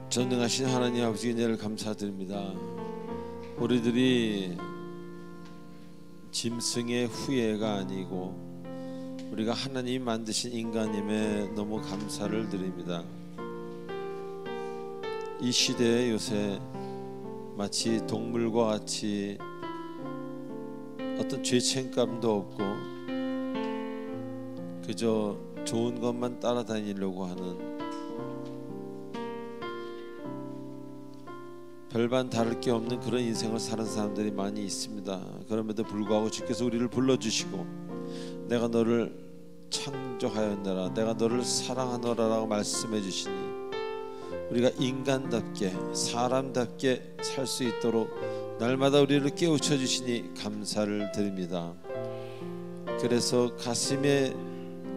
전능하신 하나님 아버지 은혜를 감사드립니다. 우리들이 짐승의 후예가 아니고 우리가 하나님이 만드신 인간임에 너무 감사를 드립니다. 이 시대에 요새 마치 동물과 같이 어떤 죄책감도 없고 그저 좋은 것만 따라다니려고 하는, 별반 다를 게 없는 그런 인생을 사는 사람들이 많이 있습니다. 그럼에도 불구하고 주께서 우리를 불러주시고 내가 너를 창조하였노라, 내가 너를 사랑하노라라고 말씀해 주시니 우리가 인간답게 사람답게 살 수 있도록 날마다 우리를 깨우쳐 주시니 감사를 드립니다. 그래서 가슴에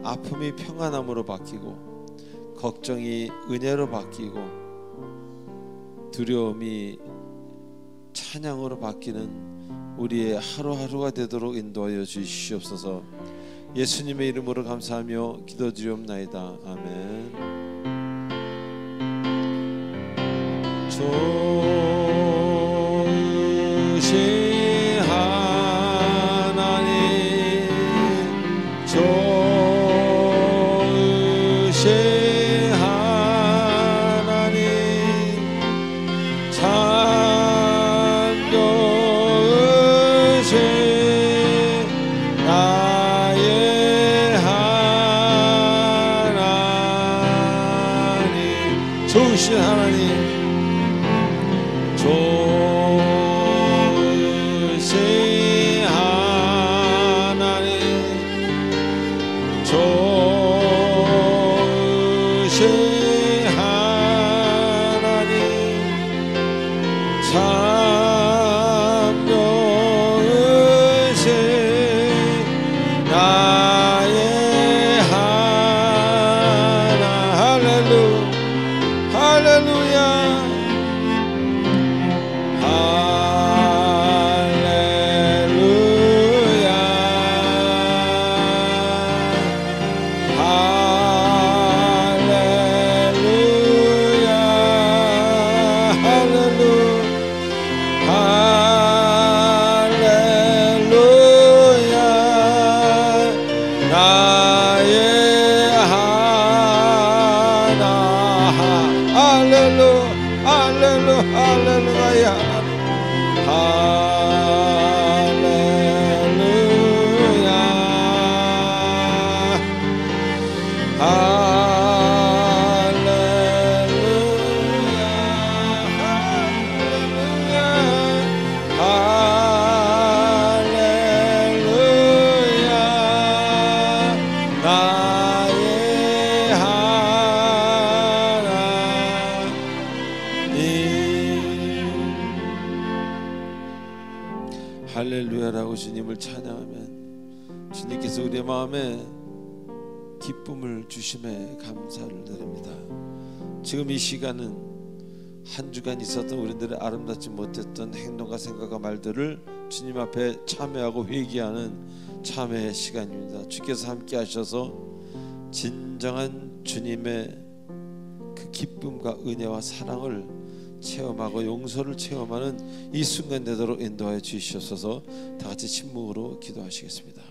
아픔이 평안함으로 바뀌고 걱정이 은혜로 바뀌고 두려움이 찬양으로 바뀌는 우리의 하루하루가 되도록 인도하여 주시옵소서. 예수님의 이름으로 감사하며 기도드리옵나이다. 아멘. 좋으신 하나님, 좋으신 하나님, 참 좋으신 나의 하나님, 좋으신 하나님, 좋으신 하나님, 좋으신 하나님, 참 좋으신 나의 하나. 할렐루야, 할렐루야라고 주님을 찬양하면 주님께서 우리의 마음에 기쁨을 주심에 감사를 드립니다. 지금 이 시간은 한 주간 있었던 우리들의 아름답지 못했던 행동과 생각과 말들을 주님 앞에 참회하고 회개하는 참회의 시간입니다. 주께서 함께 하셔서 진정한 주님의 그 기쁨과 은혜와 사랑을 체험하고 용서를 체험하는 이 순간 되도록 인도하여 주시옵소서. 다 같이 침묵으로 기도하시겠습니다.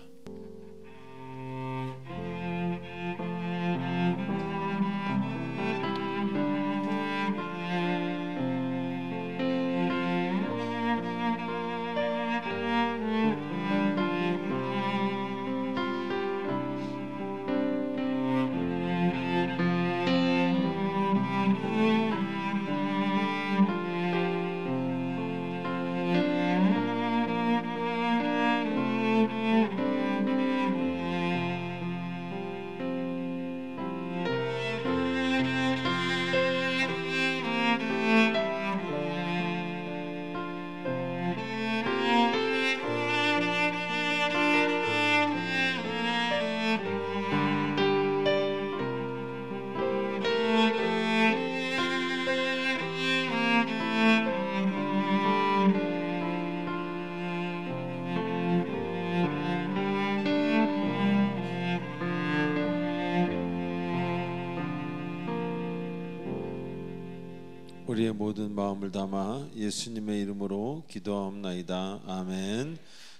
우리의 모든 마음을 담아 예수님의 이름으로 기도하옵나이다. 아멘.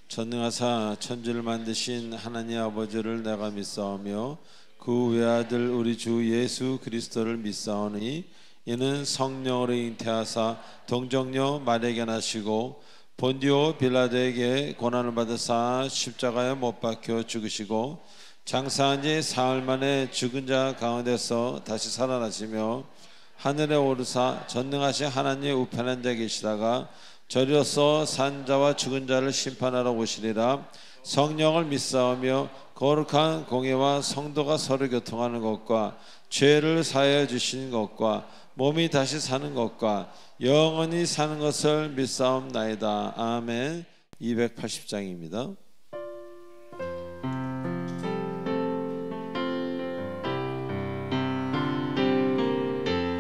전능하사 천지를 만드신 하나님 아버지를 내가 믿사오며 그 외아들 우리 주 예수 그리스도를 믿사오니 이는 성령으로 잉태하사 동정녀 마리아에게 나시고 본디오 빌라도에게 고난을 받으사 십자가에 못 박혀 죽으시고 장사한 지 사흘 만에 죽은 자 가운데서 다시 살아나시며 하늘에 오르사 전능하신 하나님의 우편에 앉아 계시다가 저리로서 산 자와 죽은 자를 심판하러 오시리라. 성령을 믿사오며 거룩한 공예와 성도가 서로 교통하는 것과 죄를 사하여 주시는 것과 몸이 다시 사는 것과 영원히 사는 것을 믿사옵나이다. 아멘. 280장입니다.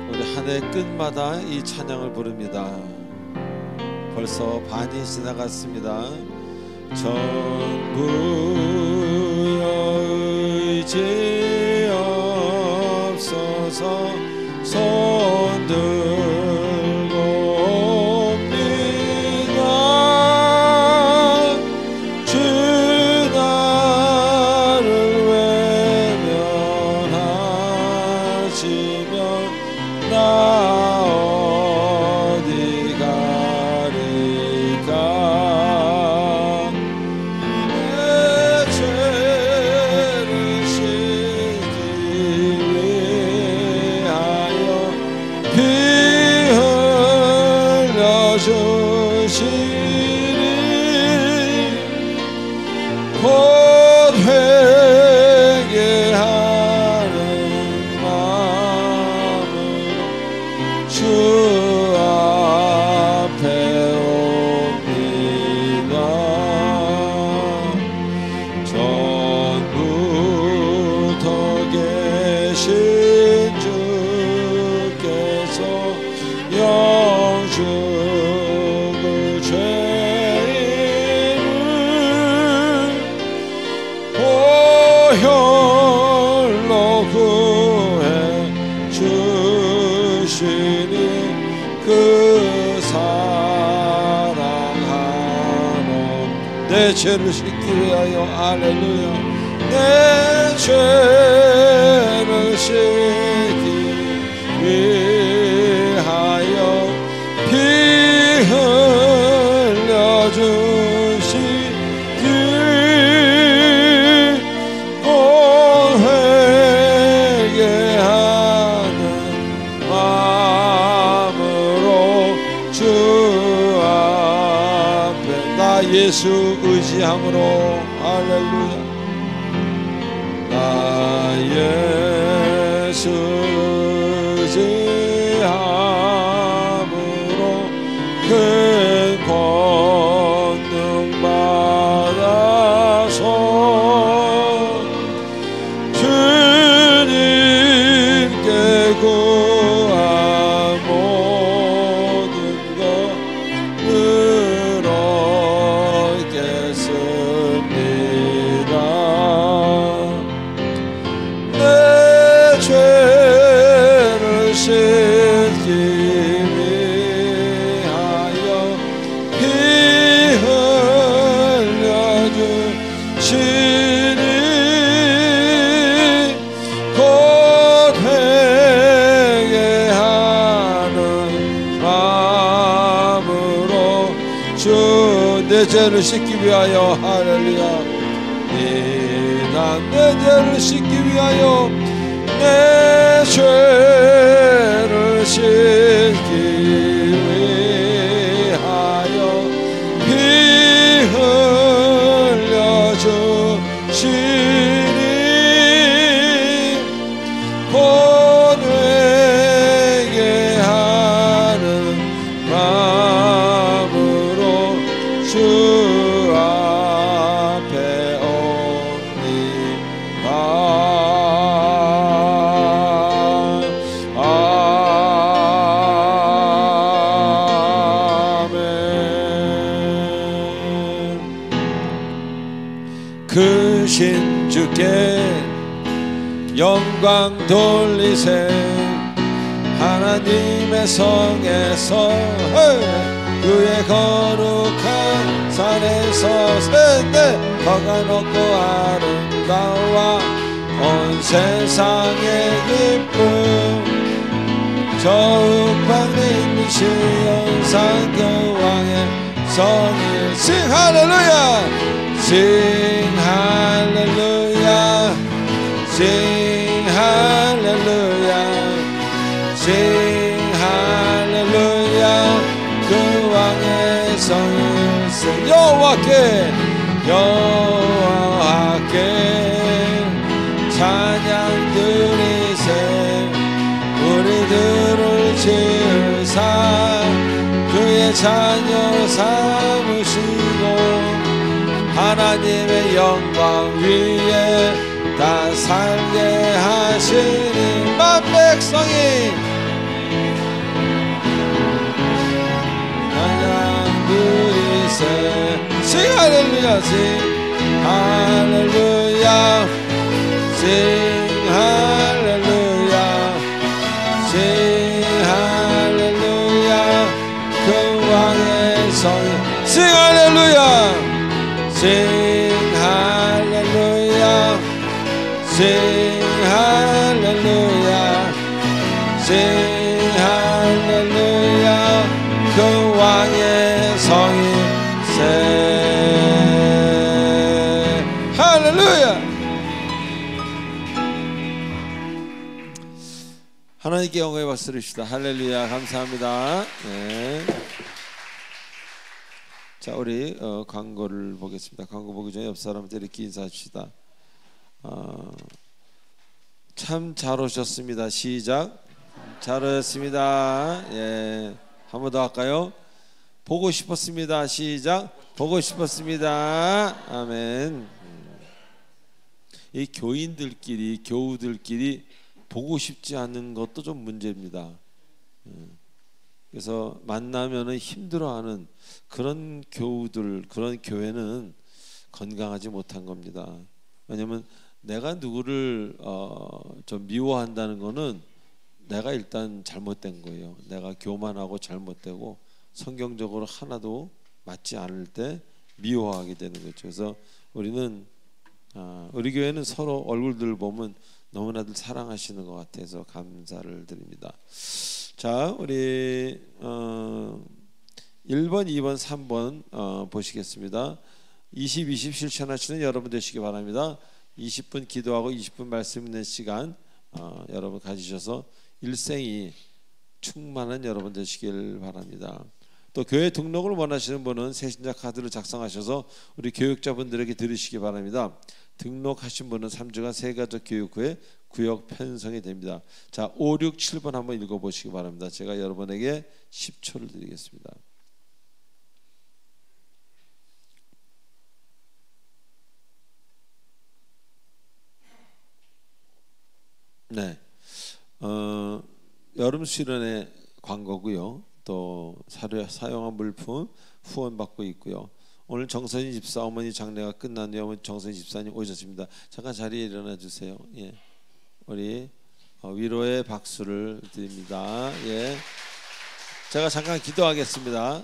우리 한 해 끝마다 이 찬양을 부릅니다. 벌써 반이 지나갔습니다. 전부여 의지 없어서 손 들고 옵니다. 주 나를 외면하시면 나 어디 가리까. 내 죄를 씻기 위하여 피 흘려주시니 곧 회개하는 마음으로 주 앞에 옵니다. 전부터 계신 주께서 영죽을 죄인을 보혈로 구해 주시니 그 사랑하는 내 죄를 씻기 위하여 할렐루야. 내 죄를 씻기 위하여 피 흘려주시니 곧 회개하는 마음으로 주 앞에 나 예수 의지함으로 할렐루야. 나 예수 의지함으로 큰 권능 받아서 주님께 구한 모든 것 늘어겠습니다. 내 죄를 씻기 위하여 피 흘려주시니 곧 회개하는 마음으로 주 내 죄를 씻기 위하여 할렐루야. 난 내 죄를 씻기 위하여 내 죄를 씻기 위하여 피 흘려주시니 곧 회개하는 마음으로 주 앞에 옵니다. 크신 주께 영광 돌리세. 하나님의 성에서 그의 거룩한 산에서 셋넷 거가 높고 아름다워 온 세상의 기쁨 저 흑방에 있는 시온산 그 왕의 성일 Sing 할렐루야 Sing 할렐루야 Sing 할렐루야 Sing 할렐루야 그 왕의 성일 여호와께 찬양 드리세 우리들을 지으사 그의 자녀 삼으시고 하나님의 영광 위에 다 살게 하시니 만 백성이 찬양 드리세 Sing 할렐루야 Sing 할렐루야 Sing 할렐루야 Sing 할렐루야 그 왕의 성이 Sing 할렐루야 Sing 할렐루야 Sing 할렐루야 Sing 할렐루야 그 왕의 성이 할렐루야 하나님께 영광의 박수를 줍시다. 할렐루야 감사합니다. 네. 자 우리 광고를 보겠습니다. 광고 보기 전에 옆 사람한테 이렇게 인사합시다. 참 잘 오셨습니다. 시작. 잘 오셨습니다. 예. 한 번 더 할까요? 보고 싶었습니다. 시작. 보고 싶었습니다. 아멘. 이 교인들끼리 교우들끼리 보고 싶지 않은 것도 좀 문제입니다. 그래서 만나면은 힘들어하는 그런 교우들, 그런 교회는 건강하지 못한 겁니다. 왜냐하면 내가 누구를 좀 미워한다는 거는 내가 일단 잘못된 거예요. 내가 교만하고 잘못되고 성경적으로 하나도 맞지 않을 때 미워하게 되는 거죠. 그래서 우리는 우리 교회는 서로 얼굴들 보면 너무나들 사랑하시는 것 같아서 감사를 드립니다. 자, 우리 1번, 2번, 3번 보시겠습니다. 20, 20 실천하시는 여러분 되시기 바랍니다. 20분 기도하고 20분 말씀 있는 시간 여러분 가지셔서 일생이 충만한 여러분 되시길 바랍니다. 또 교회 등록을 원하시는 분은 새신자 카드를 작성하셔서 우리 교육자분들에게 드리시기 바랍니다. 등록하신 분은 3주간 세가족 교육 후에 구역 편성이 됩니다. 자, 5, 6, 7번 한번 읽어보시기 바랍니다. 제가 여러분에게 10초를 드리겠습니다. 네, 여름 수련회 광고고요. 또 사용한 물품 후원받고 있고요. 오늘 정선희 집사 어머니 장례가 끝난 뒤에 어머니 정선희 집사님 오셨습니다. 잠깐 자리에 일어나 주세요. 예, 우리 위로의 박수를 드립니다. 예, 제가 잠깐 기도하겠습니다.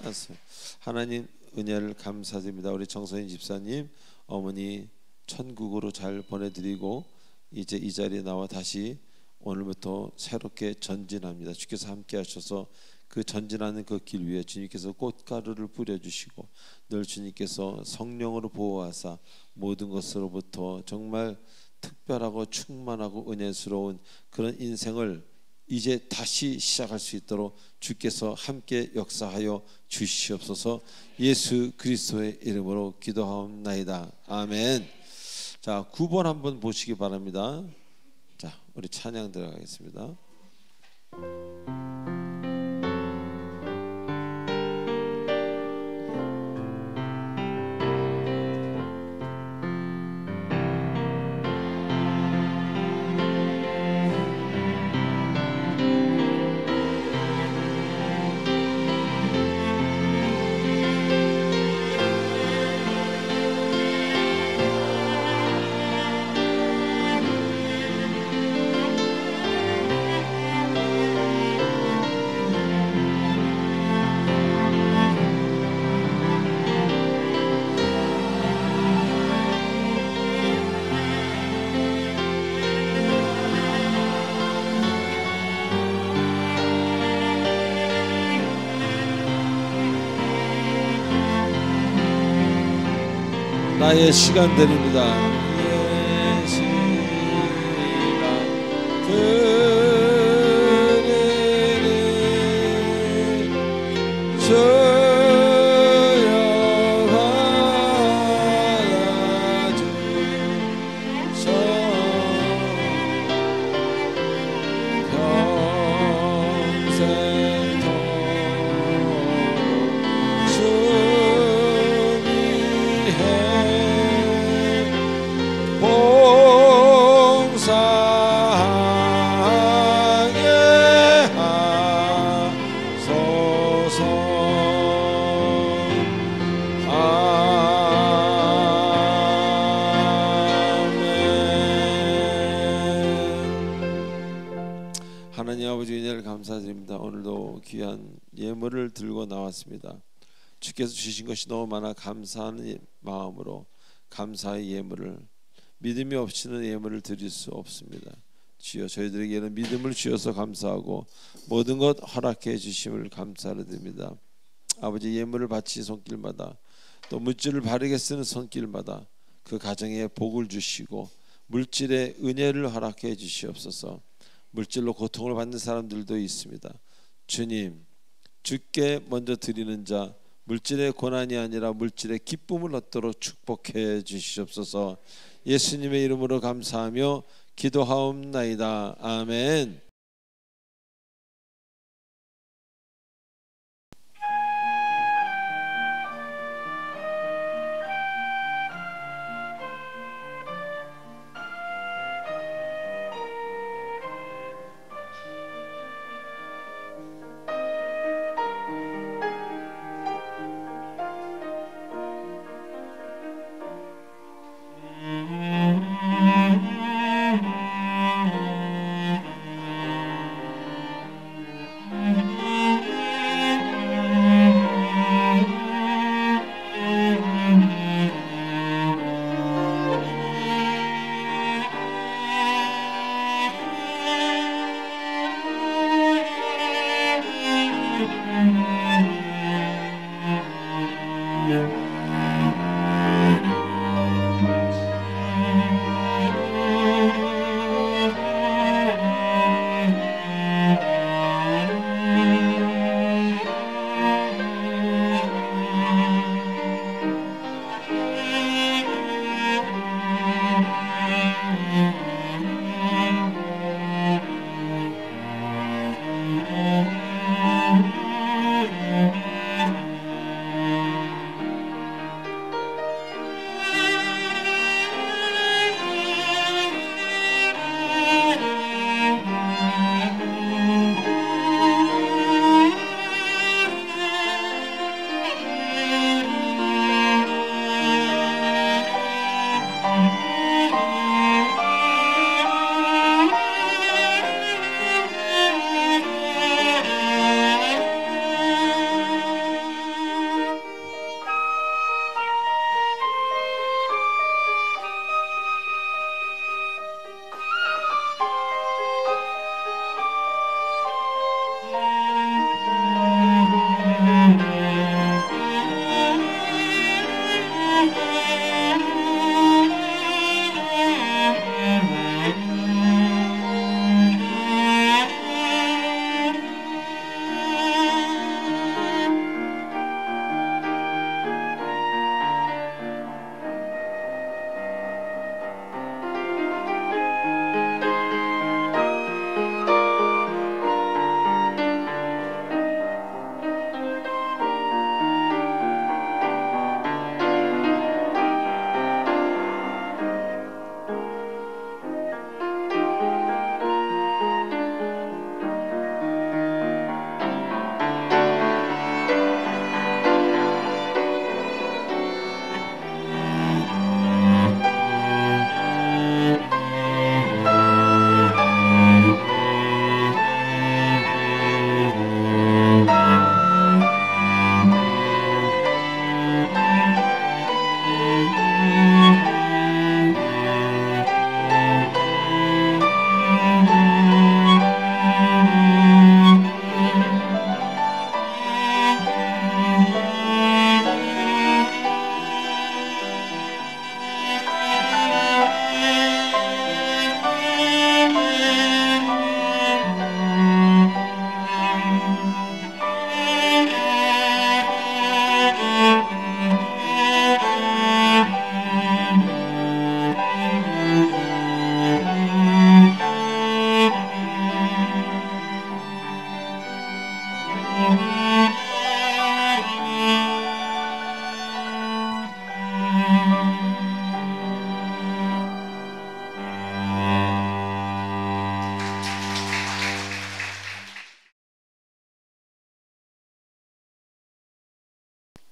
하나님 은혜를 감사드립니다. 우리 정선희 집사님 어머니 천국으로 잘 보내드리고 이제 이 자리에 나와 다시 오늘부터 새롭게 전진합니다. 주께서 함께 하셔서 그 전진하는 그 길 위에 주님께서 꽃가루를 뿌려주시고 늘 주님께서 성령으로 보호하사 모든 것으로부터 정말 특별하고 충만하고 은혜스러운 그런 인생을 이제 다시 시작할 수 있도록 주께서 함께 역사하여 주시옵소서. 예수 그리스도의 이름으로 기도하옵나이다. 아멘. 자, 9번 한번 보시기 바랍니다. 자, 우리 찬양 들어가겠습니다. 나의 시간들입니다. 하나님 아버지 은혜를 감사드립니다. 오늘도 귀한 예물을 들고 나왔습니다. 주께서 주신 것이 너무 많아 감사하는 마음으로 감사의 예물을, 믿음이 없이는 예물을 드릴 수 없습니다. 주여, 저희들에게는 믿음을 주셔서 감사하고 모든 것 허락해 주심을 감사를 드립니다. 아버지, 예물을 바치 손길마다 또 물질을 바르게 쓰는 손길마다 그 가정에 복을 주시고 물질의 은혜를 허락해 주시옵소서. 물질로 고통을 받는 사람들도 있습니다. 주님, 주께 먼저 드리는 자, 물질의 고난이 아니라 물질의 기쁨을 얻도록 축복해 주시옵소서. 예수님의 이름으로 감사하며 기도하옵나이다. 아멘.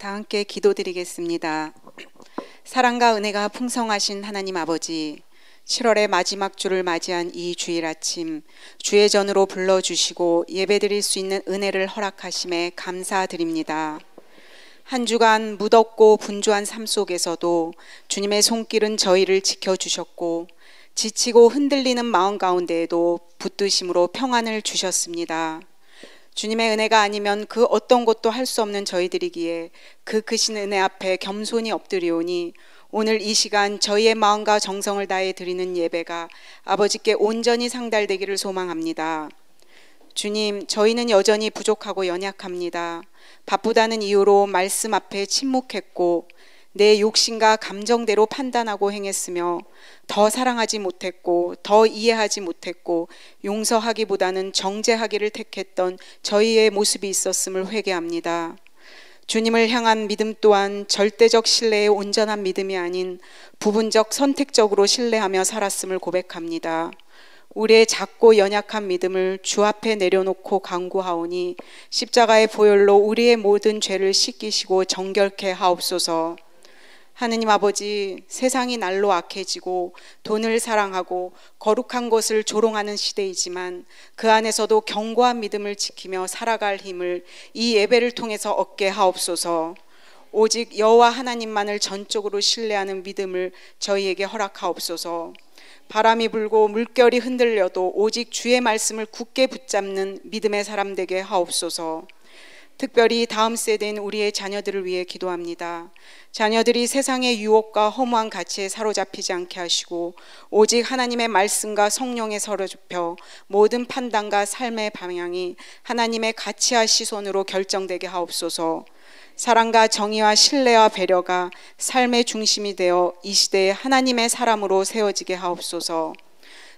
다 함께 기도드리겠습니다. 사랑과 은혜가 풍성하신 하나님 아버지, 7월의 마지막 주를 맞이한 이 주일 아침 주의 전으로 불러주시고 예배드릴 수 있는 은혜를 허락하심에 감사드립니다. 한 주간 무덥고 분주한 삶 속에서도 주님의 손길은 저희를 지켜주셨고 지치고 흔들리는 마음 가운데에도 붙드심으로 평안을 주셨습니다. 주님의 은혜가 아니면 그 어떤 것도 할 수 없는 저희들이기에 그 크신 은혜 앞에 겸손히 엎드리오니 오늘 이 시간 저희의 마음과 정성을 다해 드리는 예배가 아버지께 온전히 상달되기를 소망합니다. 주님, 저희는 여전히 부족하고 연약합니다. 바쁘다는 이유로 말씀 앞에 침묵했고 내 욕심과 감정대로 판단하고 행했으며 더 사랑하지 못했고 더 이해하지 못했고 용서하기보다는 정죄하기를 택했던 저희의 모습이 있었음을 회개합니다. 주님을 향한 믿음 또한 절대적 신뢰의 온전한 믿음이 아닌 부분적 선택적으로 신뢰하며 살았음을 고백합니다. 우리의 작고 연약한 믿음을 주 앞에 내려놓고 간구하오니 십자가의 보혈로 우리의 모든 죄를 씻기시고 정결케 하옵소서. 하느님 아버지, 세상이 날로 악해지고 돈을 사랑하고 거룩한 것을 조롱하는 시대이지만 그 안에서도 견고한 믿음을 지키며 살아갈 힘을 이 예배를 통해서 얻게 하옵소서. 오직 여호와 하나님만을 전적으로 신뢰하는 믿음을 저희에게 허락하옵소서. 바람이 불고 물결이 흔들려도 오직 주의 말씀을 굳게 붙잡는 믿음의 사람 되게 하옵소서. 특별히 다음 세대인 우리의 자녀들을 위해 기도합니다. 자녀들이 세상의 유혹과 허무한 가치에 사로잡히지 않게 하시고 오직 하나님의 말씀과 성령에 사로잡혀 모든 판단과 삶의 방향이 하나님의 가치와 시선으로 결정되게 하옵소서. 사랑과 정의와 신뢰와 배려가 삶의 중심이 되어 이 시대에 하나님의 사람으로 세워지게 하옵소서.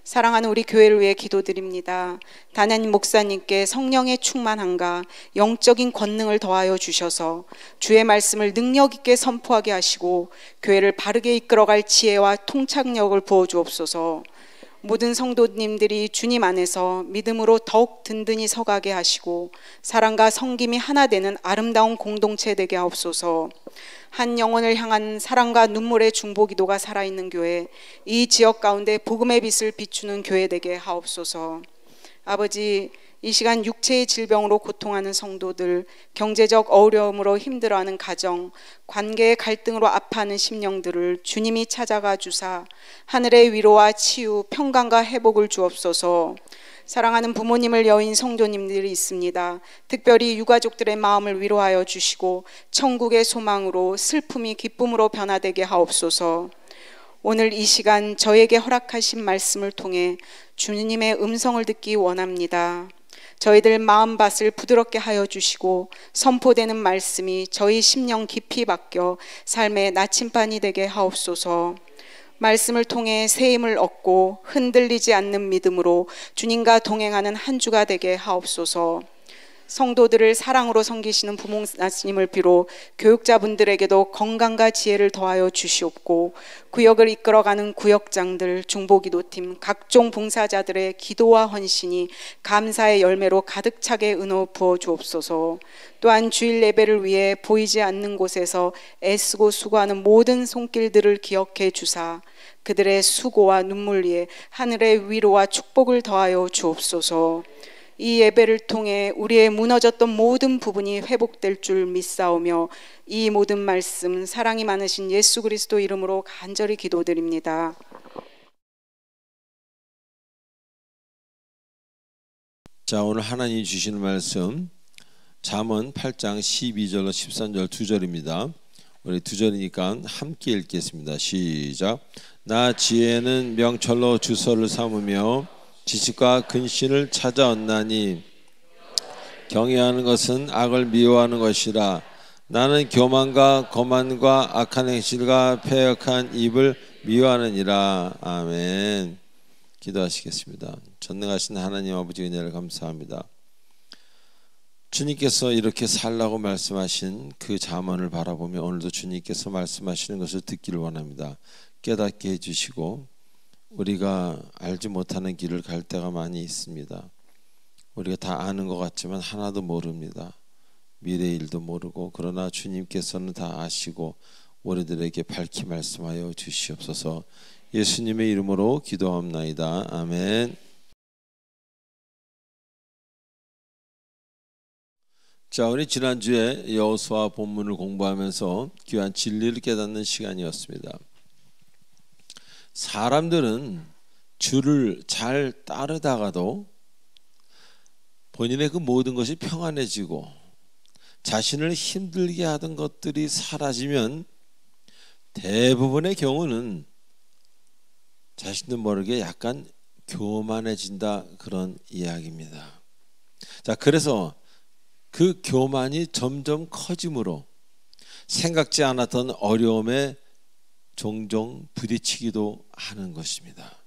사랑하는 우리 교회를 위해 기도드립니다. 담임 목사님께 성령의 충만함과 영적인 권능을 더하여 주셔서 주의 말씀을 능력 있게 선포하게 하시고 교회를 바르게 이끌어갈 지혜와 통찰력을 부어 주옵소서. 모든 성도님들이 주님 안에서 믿음으로 더욱 든든히 서가게 하시고 사랑과 섬김이 하나 되는 아름다운 공동체 되게 하옵소서. 한 영혼을 향한 사랑과 눈물의 중보기도가 살아있는 교회, 이 지역 가운데 복음의 빛을 비추는 교회 되게 하옵소서. 아버지, 이 시간 육체의 질병으로 고통하는 성도들, 경제적 어려움으로 힘들어하는 가정, 관계의 갈등으로 아파하는 심령들을 주님이 찾아가 주사 하늘의 위로와 치유, 평강과 회복을 주옵소서. 사랑하는 부모님을 여인 성도님들이 있습니다. 특별히 유가족들의 마음을 위로하여 주시고 천국의 소망으로 슬픔이 기쁨으로 변화되게 하옵소서. 오늘 이 시간 저에게 허락하신 말씀을 통해 주님의 음성을 듣기 원합니다. 저희들 마음밭을 부드럽게 하여 주시고 선포되는 말씀이 저희 심령 깊이 박혀 삶의 나침반이 되게 하옵소서. 말씀을 통해 새 힘을 얻고 흔들리지 않는 믿음으로 주님과 동행하는 한 주가 되게 하옵소서. 성도들을 사랑으로 섬기시는 부목사님을 비롯 교육자분들에게도 건강과 지혜를 더하여 주시옵고 구역을 이끌어가는 구역장들, 중보기도팀, 각종 봉사자들의 기도와 헌신이 감사의 열매로 가득 차게 은혜 부어 주옵소서. 또한 주일 예배를 위해 보이지 않는 곳에서 애쓰고 수고하는 모든 손길들을 기억해 주사 그들의 수고와 눈물 위에 하늘의 위로와 축복을 더하여 주옵소서. 이 예배를 통해 우리의 무너졌던 모든 부분이 회복될 줄 믿사오며 이 모든 말씀 사랑이 많으신 예수 그리스도 이름으로 간절히 기도드립니다. 자, 오늘 하나님이 주시는 말씀 잠언 8장 12절로 13절 2절입니다. 우리 2절이니까 함께 읽겠습니다. 시작. 나 지혜는 명철로 주서를 삼으며 지식과 근신을 찾아 얻나니 경외하는 것은 악을 미워하는 것이라. 나는 교만과 거만과 악한 행실과 패역한 입을 미워하느니라. 아멘. 기도하시겠습니다. 전능하신 하나님 아버지 은혜를 감사합니다. 주님께서 이렇게 살라고 말씀하신 그 잠언을 바라보며 오늘도 주님께서 말씀하시는 것을 듣기를 원합니다. 깨닫게 해주시고 우리가 알지 못하는 길을 갈 때가 많이 있습니다. 우리가 다 아는 것 같지만 하나도 모릅니다. 미래의 일도 모르고 그러나 주님께서는 다 아시고 우리들에게 밝히 말씀하여 주시옵소서. 예수님의 이름으로 기도합나이다. 아멘. 자, 우리 지난주에 여호수아 본문을 공부하면서 귀한 진리를 깨닫는 시간이었습니다. 사람들은 주를 잘 따르다가도 본인의 그 모든 것이 평안해지고 자신을 힘들게 하던 것들이 사라지면 대부분의 경우는 자신도 모르게 약간 교만해진다, 그런 이야기입니다. 자, 그래서 그 교만이 점점 커짐으로 생각지 않았던 어려움에 종종 부딪히기도 하는 것입니다.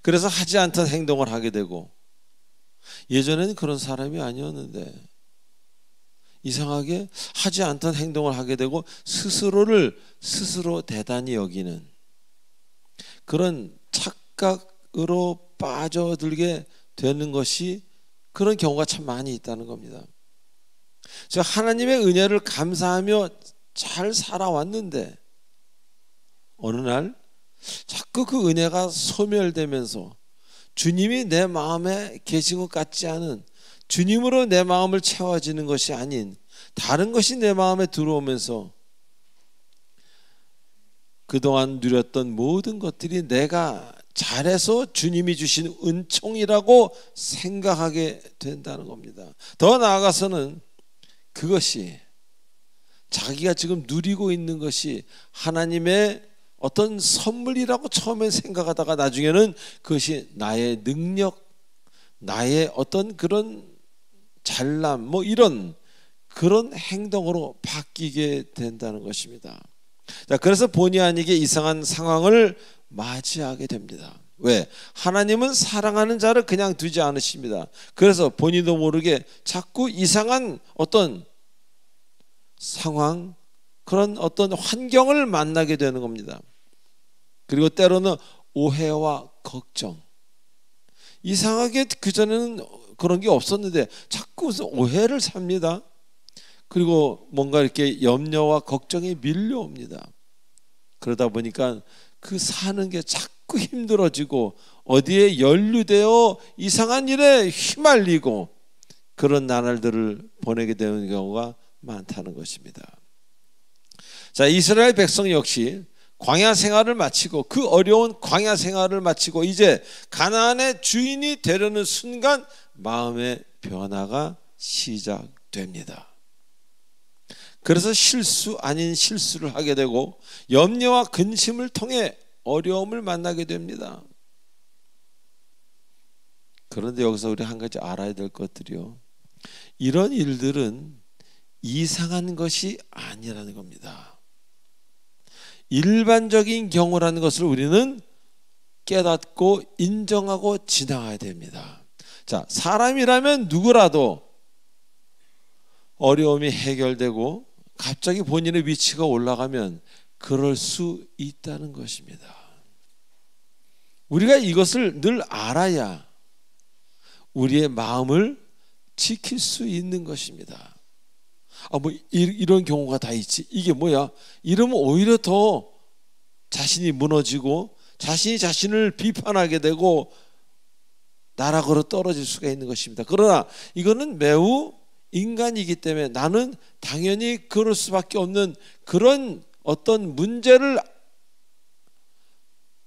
그래서 하지 않던 행동을 하게 되고, 예전에는 그런 사람이 아니었는데 이상하게 하지 않던 행동을 하게 되고 스스로를 스스로 대단히 여기는 그런 착각으로 빠져들게 되는 것이, 그런 경우가 참 많이 있다는 겁니다. 저 하나님의 은혜를 감사하며 잘 살아왔는데 어느 날 자꾸 그 은혜가 소멸되면서 주님이 내 마음에 계신 것 같지 않은, 주님으로 내 마음을 채워지는 것이 아닌 다른 것이 내 마음에 들어오면서 그동안 누렸던 모든 것들이 내가 잘해서 주님이 주신 은총이라고 생각하게 된다는 겁니다. 더 나아가서는 그것이, 자기가 지금 누리고 있는 것이 하나님의 어떤 선물이라고 처음에 생각하다가 나중에는 그것이 나의 능력, 나의 어떤 그런 잘남, 뭐 이런 그런 행동으로 바뀌게 된다는 것입니다. 자, 그래서 본의 아니게 이상한 상황을 맞이하게 됩니다. 왜? 하나님은 사랑하는 자를 그냥 두지 않으십니다. 그래서 본인도 모르게 자꾸 이상한 어떤 상황, 그런 어떤 환경을 만나게 되는 겁니다. 그리고 때로는 오해와 걱정. 이상하게 그전에는 그런 게 없었는데 자꾸 무슨 오해를 삽니다. 그리고 뭔가 이렇게 염려와 걱정이 밀려옵니다. 그러다 보니까 그 사는 게 자꾸 힘들어지고 어디에 연루되어 이상한 일에 휘말리고 그런 나날들을 보내게 되는 경우가 많다는 것입니다. 자, 이스라엘 백성 역시 광야 생활을 마치고, 그 어려운 광야 생활을 마치고 이제 가나안의 주인이 되려는 순간 마음의 변화가 시작됩니다. 그래서 실수 아닌 실수를 하게 되고 염려와 근심을 통해 어려움을 만나게 됩니다. 그런데 여기서 우리 한 가지 알아야 될 것들이요, 이런 일들은 이상한 것이 아니라는 겁니다. 일반적인 경우라는 것을 우리는 깨닫고 인정하고 지나가야 됩니다. 자, 사람이라면 누구라도 어려움이 해결되고 갑자기 본인의 위치가 올라가면 그럴 수 있다는 것입니다. 우리가 이것을 늘 알아야 우리의 마음을 지킬 수 있는 것입니다. 뭐 이런 경우가 다 있지, 이게 뭐야? 이러면 오히려 더 자신이 무너지고 자신이 자신을 비판하게 되고 나락으로 떨어질 수가 있는 것입니다. 그러나 이거는 매우 인간이기 때문에 나는 당연히 그럴 수밖에 없는 그런 어떤 문제를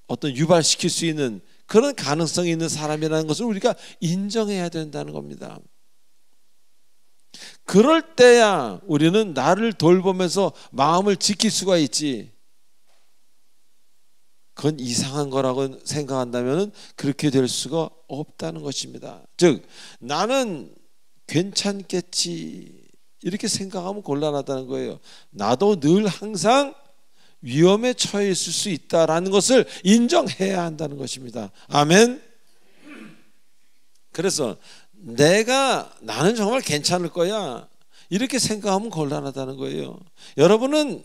어떤 유발시킬 수 있는 그런 가능성이 있는 사람이라는 것을 우리가 인정해야 된다는 겁니다. 그럴 때야 우리는 나를 돌보면서 마음을 지킬 수가 있지, 그건 이상한 거라고 생각한다면 그렇게 될 수가 없다는 것입니다. 즉, 나는 괜찮겠지 이렇게 생각하면 곤란하다는 거예요. 나도 늘 항상 위험에 처해 있을 수 있다라는 것을 인정해야 한다는 것입니다. 아멘. 그래서 나는 정말 괜찮을 거야 이렇게 생각하면 곤란하다는 거예요. 여러분은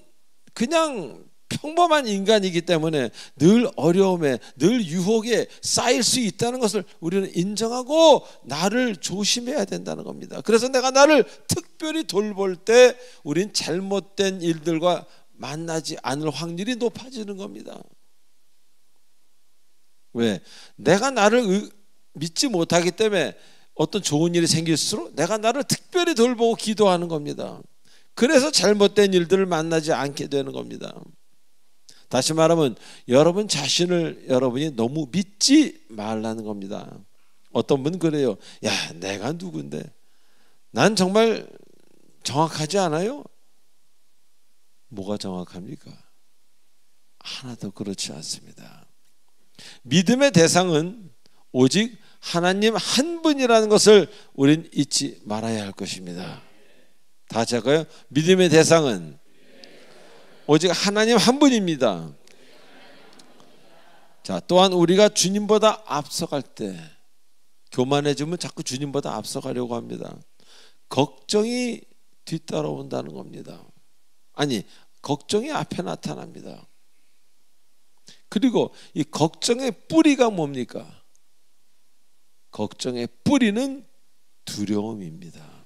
그냥 평범한 인간이기 때문에 늘 어려움에, 늘 유혹에 쌓일 수 있다는 것을 우리는 인정하고 나를 조심해야 된다는 겁니다. 그래서 내가 나를 특별히 돌볼 때 우린 잘못된 일들과 만나지 않을 확률이 높아지는 겁니다. 왜? 내가 나를 믿지 못하기 때문에 어떤 좋은 일이 생길수록 내가 나를 특별히 돌보고 기도하는 겁니다. 그래서 잘못된 일들을 만나지 않게 되는 겁니다. 다시 말하면 여러분 자신을 여러분이 너무 믿지 말라는 겁니다. 어떤 분은 그래요. 야, 내가 누군데? 난 정말 정확하지 않아요? 뭐가 정확합니까? 하나도 그렇지 않습니다. 믿음의 대상은 오직 하나님 한 분이라는 것을 우린 잊지 말아야 할 것입니다. 다 같이 할까요? 믿음의 대상은 오직 하나님 한 분입니다. 자, 또한 우리가 주님보다 앞서갈 때 교만해지면 자꾸 주님보다 앞서가려고 합니다. 걱정이 뒤따라온다는 겁니다. 아니, 걱정이 앞에 나타납니다. 그리고 이 걱정의 뿌리가 뭡니까? 걱정의 뿌리는 두려움입니다.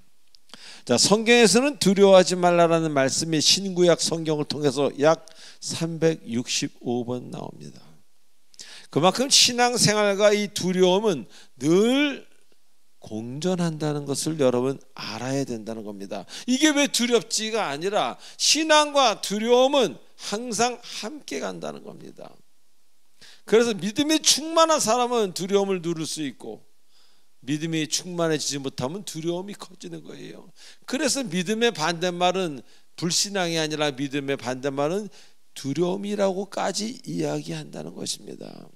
자, 성경에서는 두려워하지 말라라는 말씀이 신구약 성경을 통해서 약 365번 나옵니다. 그만큼 신앙생활과 이 두려움은 늘 공존한다는 것을 여러분 알아야 된다는 겁니다. 이게 왜 두렵지가 아니라 신앙과 두려움은 항상 함께 간다는 겁니다. 그래서 믿음이 충만한 사람은 두려움을 누를 수 있고 믿음이 충만해지지 못하면 두려움이 커지는 거예요. 그래서 믿음의 반대말은 불신앙이 아니라 믿음의 반대말은 두려움이라고까지 이야기한다는 것입니다.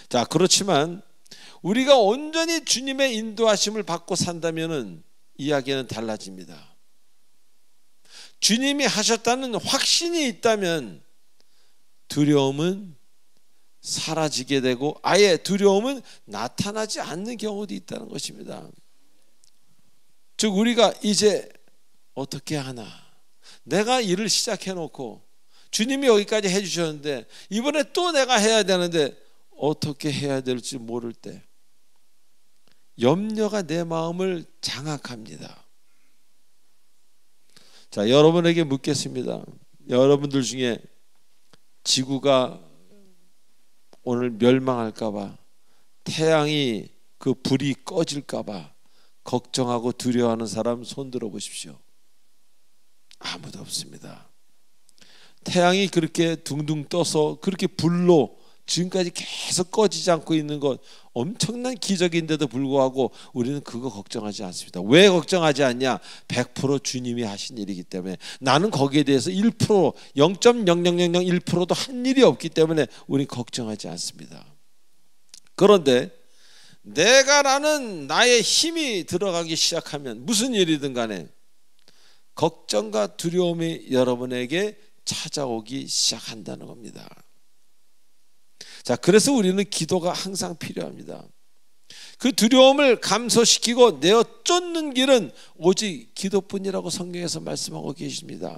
자, 그렇지만 우리가 온전히 주님의 인도하심을 받고 산다면은 이야기는 달라집니다. 주님이 하셨다는 확신이 있다면 두려움은 사라지게 되고 아예 두려움은 나타나지 않는 경우도 있다는 것입니다. 즉 우리가 이제 어떻게 하나, 내가 일을 시작해 놓고 주님이 여기까지 해주셨는데 이번에 또 내가 해야 되는데 어떻게 해야 될지 모를 때 염려가 내 마음을 장악합니다. 자, 여러분에게 묻겠습니다. 여러분들 중에 지구가 오늘 멸망할까봐, 태양이 그 불이 꺼질까봐 걱정하고 두려워하는 사람 손 들어 보십시오. 아무도 없습니다. 태양이 그렇게 둥둥 떠서 그렇게 불로 지금까지 계속 꺼지지 않고 있는 것 엄청난 기적인데도 불구하고 우리는 그거 걱정하지 않습니다. 왜 걱정하지 않냐? 100% 주님이 하신 일이기 때문에. 나는 거기에 대해서 1%, 0.0001%도 한 일이 없기 때문에 우리는 걱정하지 않습니다. 그런데 내가라는 나의 힘이 들어가기 시작하면 무슨 일이든 간에 걱정과 두려움이 여러분에게 찾아오기 시작한다는 겁니다. 자, 그래서 우리는 기도가 항상 필요합니다. 그 두려움을 감소시키고 내어 쫓는 길은 오직 기도뿐이라고 성경에서 말씀하고 계십니다.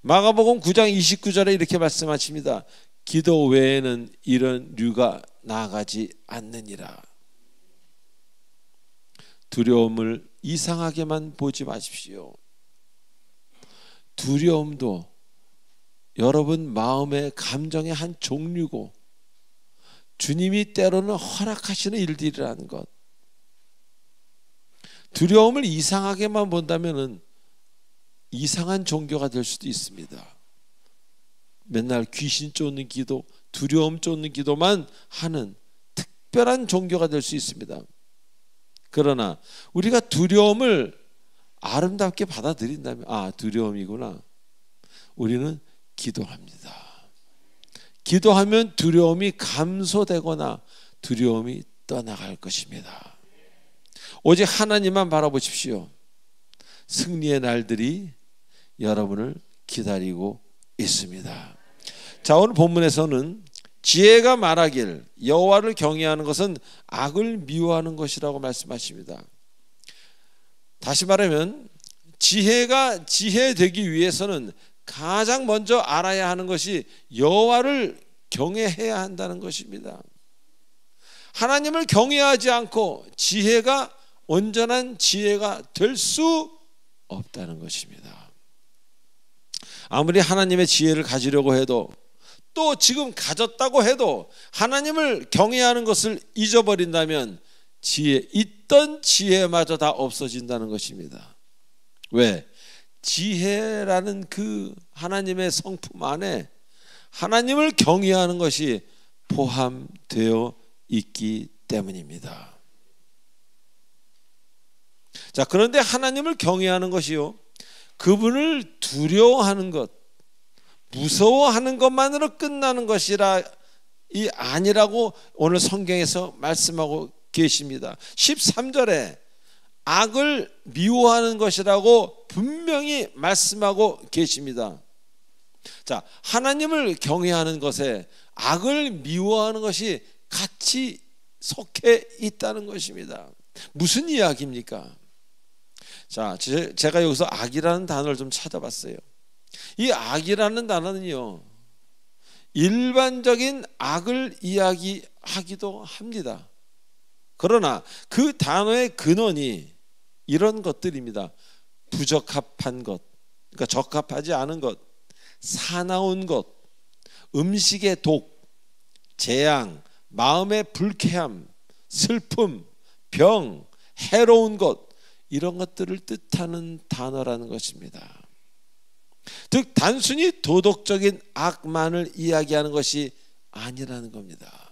마가복음 9장 29절에 이렇게 말씀하십니다. 기도 외에는 이런 류가 나아가지 않느니라. 두려움을 이상하게만 보지 마십시오. 두려움도 여러분 마음의 감정의 한 종류고 주님이 때로는 허락하시는 일들이라는 것. 두려움을 이상하게만 본다면 이상한 종교가 될 수도 있습니다. 맨날 귀신 쫓는 기도, 두려움 쫓는 기도만 하는 특별한 종교가 될 수 있습니다. 그러나 우리가 두려움을 아름답게 받아들인다면 두려움이구나. 우리는 기도합니다. 기도하면 두려움이 감소되거나 두려움이 떠나갈 것입니다. 오직 하나님만 바라보십시오. 승리의 날들이 여러분을 기다리고 있습니다. 자, 오늘 본문에서는 지혜가 말하길 여호와를 경외하는 것은 악을 미워하는 것이라고 말씀하십니다. 다시 말하면 지혜가 지혜되기 위해서는 가장 먼저 알아야 하는 것이 여호와를 경외해야 한다는 것입니다. 하나님을 경외하지 않고 지혜가 온전한 지혜가 될 수 없다는 것입니다. 아무리 하나님의 지혜를 가지려고 해도, 또 지금 가졌다고 해도 하나님을 경외하는 것을 잊어버린다면 있던 지혜마저 다 없어진다는 것입니다. 왜? 지혜라는 그 하나님의 성품 안에 하나님을 경외하는 것이 포함되어 있기 때문입니다. 자, 그런데 하나님을 경외하는 것이요, 그분을 두려워하는 것, 무서워하는 것만으로 끝나는 것이라 아니라고 오늘 성경에서 말씀하고 계십니다. 13절에 악을 미워하는 것이라고 분명히 말씀하고 계십니다. 자, 하나님을 경외하는 것에 악을 미워하는 것이 같이 속해 있다는 것입니다. 무슨 이야기입니까? 자, 제가 여기서 악이라는 단어를 좀 찾아봤어요. 이 악이라는 단어는요, 일반적인 악을 이야기하기도 합니다. 그러나 그 단어의 근원이 이런 것들입니다. 부적합한 것, 그러니까 적합하지 않은 것, 사나운 것, 음식의 독, 재앙, 마음의 불쾌함, 슬픔, 병, 해로운 것, 이런 것들을 뜻하는 단어라는 것입니다. 즉 단순히 도덕적인 악만을 이야기하는 것이 아니라는 겁니다.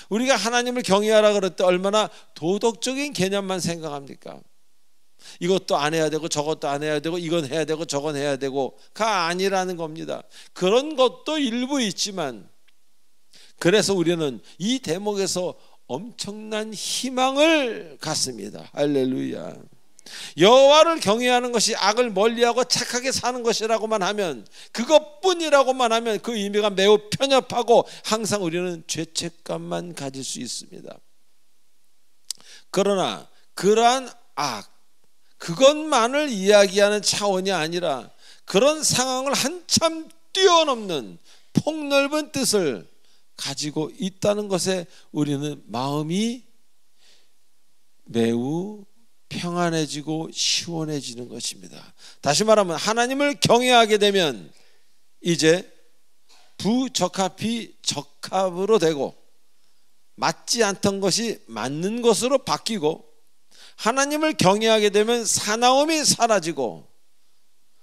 우리가 하나님을 경외하라 그럴 때 얼마나 도덕적인 개념만 생각합니까? 이것도 안 해야 되고 저것도 안 해야 되고 이건 해야 되고 저건 해야 되고가 아니라는 겁니다. 그런 것도 일부 있지만, 그래서 우리는 이 대목에서 엄청난 희망을 갖습니다. 할렐루야. 여호와를 경외하는 것이 악을 멀리하고 착하게 사는 것이라고만 하면, 그것뿐이라고만 하면 그 의미가 매우 편협하고 항상 우리는 죄책감만 가질 수 있습니다. 그러나 그러한 악, 그것만을 이야기하는 차원이 아니라 그런 상황을 한참 뛰어넘는 폭넓은 뜻을 가지고 있다는 것에 우리는 마음이 매우 평안해지고 시원해지는 것입니다. 다시 말하면 하나님을 경외하게 되면 이제 부적합이 적합으로 되고, 맞지 않던 것이 맞는 것으로 바뀌고, 하나님을 경외하게 되면 사나움이 사라지고,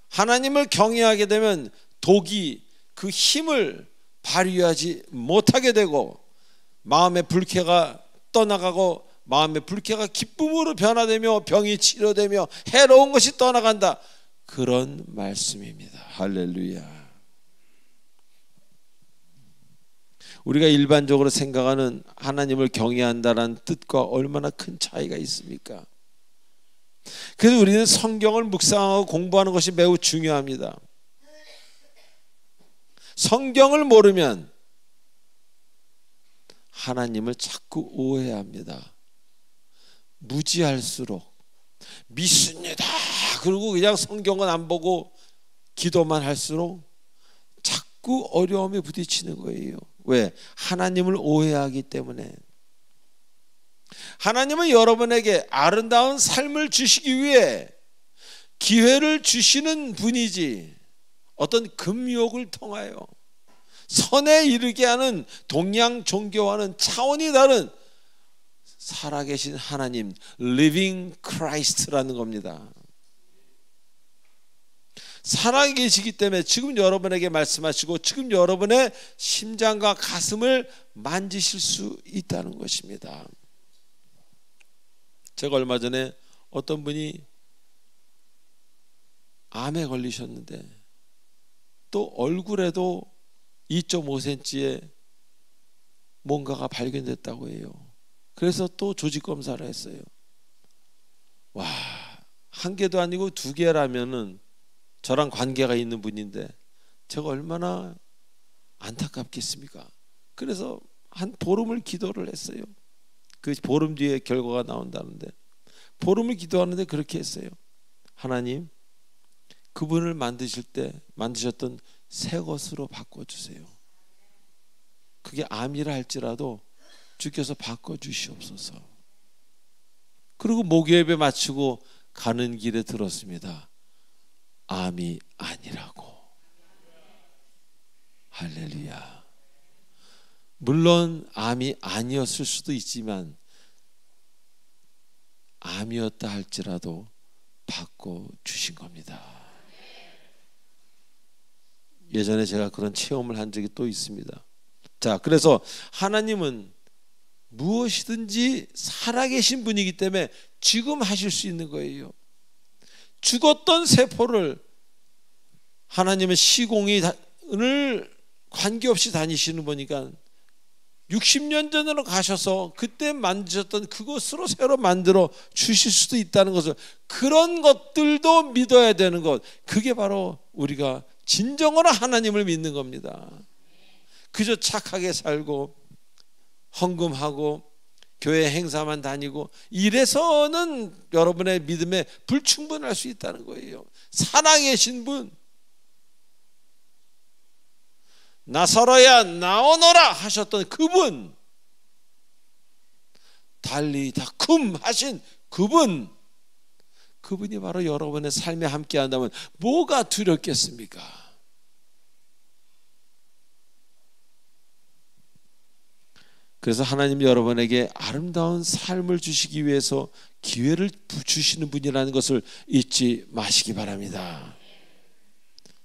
하나님을 경외하게 되면 독이 그 힘을 발휘하지 못하게 되고, 마음의 불쾌가 떠나가고 마음의 불쾌가 기쁨으로 변화되며 병이 치료되며 해로운 것이 떠나간다, 그런 말씀입니다. 할렐루야. 우리가 일반적으로 생각하는 하나님을 경외한다는 뜻과 얼마나 큰 차이가 있습니까? 그래서 우리는 성경을 묵상하고 공부하는 것이 매우 중요합니다. 성경을 모르면 하나님을 자꾸 오해합니다. 무지할수록 믿습니다, 그리고 그냥 성경은 안 보고 기도만 할수록 자꾸 어려움에 부딪히는 거예요. 왜? 하나님을 오해하기 때문에. 하나님은 여러분에게 아름다운 삶을 주시기 위해 기회를 주시는 분이지, 어떤 금욕을 통하여 선에 이르게 하는 동양 종교와는 차원이 다른 살아계신 하나님, Living Christ라는 겁니다. 살아계시기 때문에 지금 여러분에게 말씀하시고 지금 여러분의 심장과 가슴을 만지실 수 있다는 것입니다. 제가 얼마 전에 어떤 분이 암에 걸리셨는데 또 얼굴에도 2.5cm의 뭔가가 발견됐다고 해요. 그래서 또 조직 검사를 했어요. 와, 한 개도 아니고 2개라면은 저랑 관계가 있는 분인데 제가 얼마나 안타깝겠습니까? 그래서 한 보름을 기도를 했어요. 그 보름 뒤에 결과가 나온다는데, 보름을 기도하는데 그렇게 했어요. 하나님, 그분을 만드실 때 만드셨던 새 것으로 바꿔주세요. 그게 암이라 할지라도 주께서 바꿔주시옵소서. 그리고 목요일에 마치고 가는 길에 들었습니다. 암이 아니라고. 할렐루야. 물론 암이 아니었을 수도 있지만 암이었다 할지라도 바꿔주신 겁니다. 예전에 제가 그런 체험을 한 적이 또 있습니다. 자, 그래서 하나님은 무엇이든지 살아계신 분이기 때문에 지금 하실 수 있는 거예요. 죽었던 세포를 하나님은 시공을 관계없이 다니시는 거니까 60년 전으로 가셔서 그때 만드셨던 그것으로 새로 만들어 주실 수도 있다는 것을, 그런 것들도 믿어야 되는 것, 그게 바로 우리가 진정으로 하나님을 믿는 겁니다. 그저 착하게 살고 헌금하고 교회 행사만 다니고 이래서는 여러분의 믿음에 불충분할 수 있다는 거예요. 살아계신 분, 나사로야 나오너라 하셨던 그분, 달리다쿰 하신 그분이 바로 여러분의 삶에 함께 한다면 뭐가 두렵겠습니까? 그래서 하나님 여러분에게 아름다운 삶을 주시기 위해서 기회를 주시는 분이라는 것을 잊지 마시기 바랍니다.